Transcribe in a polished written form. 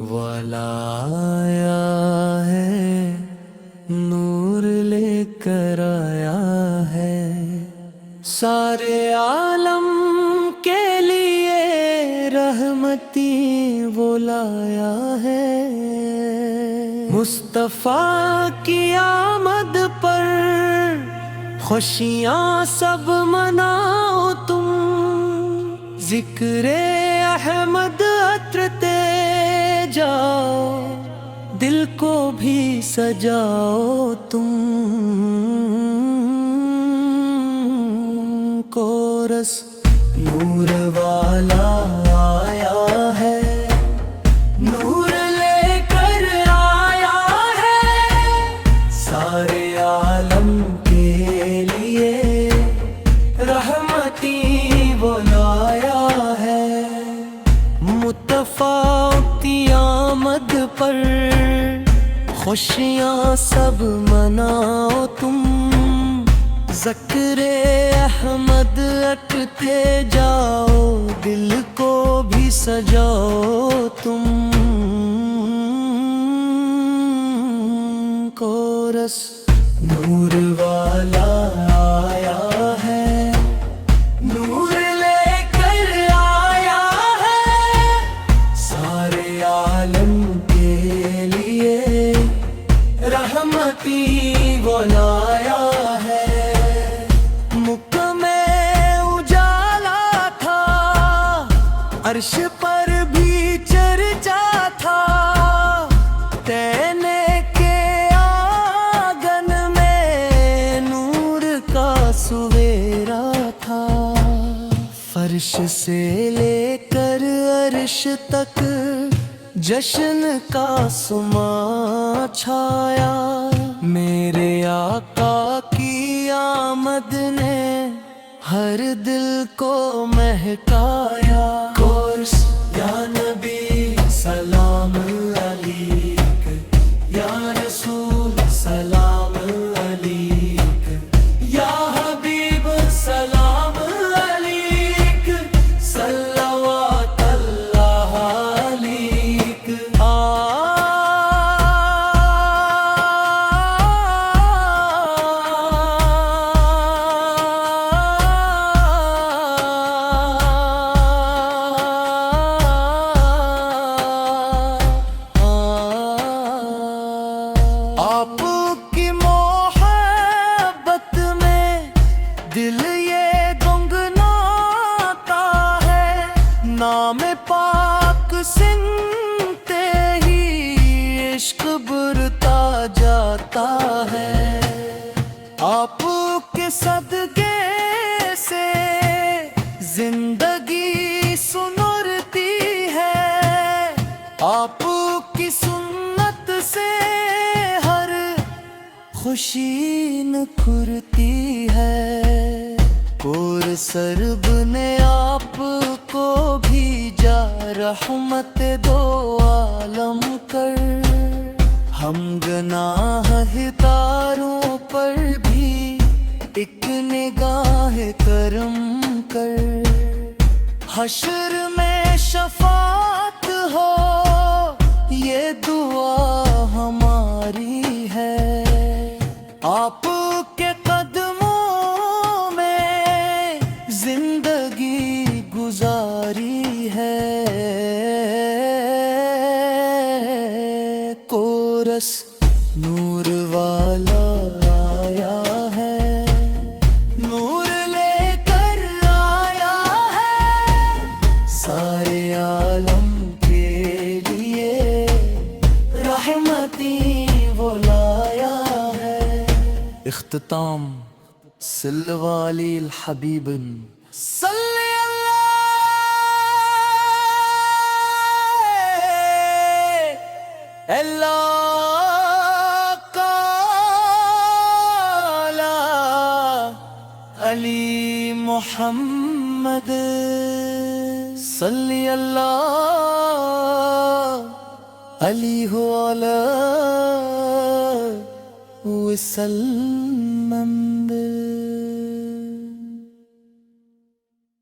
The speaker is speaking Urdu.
والا آیا ہے نور لے کر آیا ہے سارے عالم کے لیے رحمتی وہ لایا ہے مصطفیٰ کی آمد پر خوشیاں سب مناؤ تم ذکر احمد عطرتے جاؤ دل کو بھی سجاؤ تم کورس نور والا آیا ہے نور لے کر آیا ہے سارے عالم کے لیے رحمتی وہ لایا ہے متفاوتی آمد پر خوشیاں سب مناؤ تم ذکر احمد رٹتے جاؤ دل کو بھی سجاؤ تم کورس نور والا آیا ہے نور لے کر آیا ہے سارے عالم کے لیے رحمتی وہ لایا ہے عرش پر بھی چرچا تھا تینے کے آنگن میں نور کا سویرا تھا فرش سے لے کر عرش تک جشن کا سما چھایا میرے آقا کی آمد نے ہر دل کو مہکایا کورس یا نبی سلام علیک یا رسول سلام علیک یا حبیب سلام علیک صلوات اللہ علیک آپ کی محبت میں دل یہ گنگناتا ہے نام پاک سنتے ہی عشق برتا جاتا ہے آپ کے صدقے سے زندگی سنرتی ہے آپ کی سنت سے خوشی نکھرتی ہے کور سرب نے آپ کو بھیجا رحمت دو عالم کر ہم گناہ تاروں پر بھی ایک نگاہ کرم کر حشر میں شفاعت ہو یہ دعا ہماری ہے آپ کے قدموں میں زندگی گزاری ہے کورس نور والا آیا ہے نور لے کر آیا ہے سارے عالم کے لیے رحمتی وہ لایا ہے اختتام سلوالی الحبیب صلی اللہ علی محمد صلی اللہ علیہ وسلم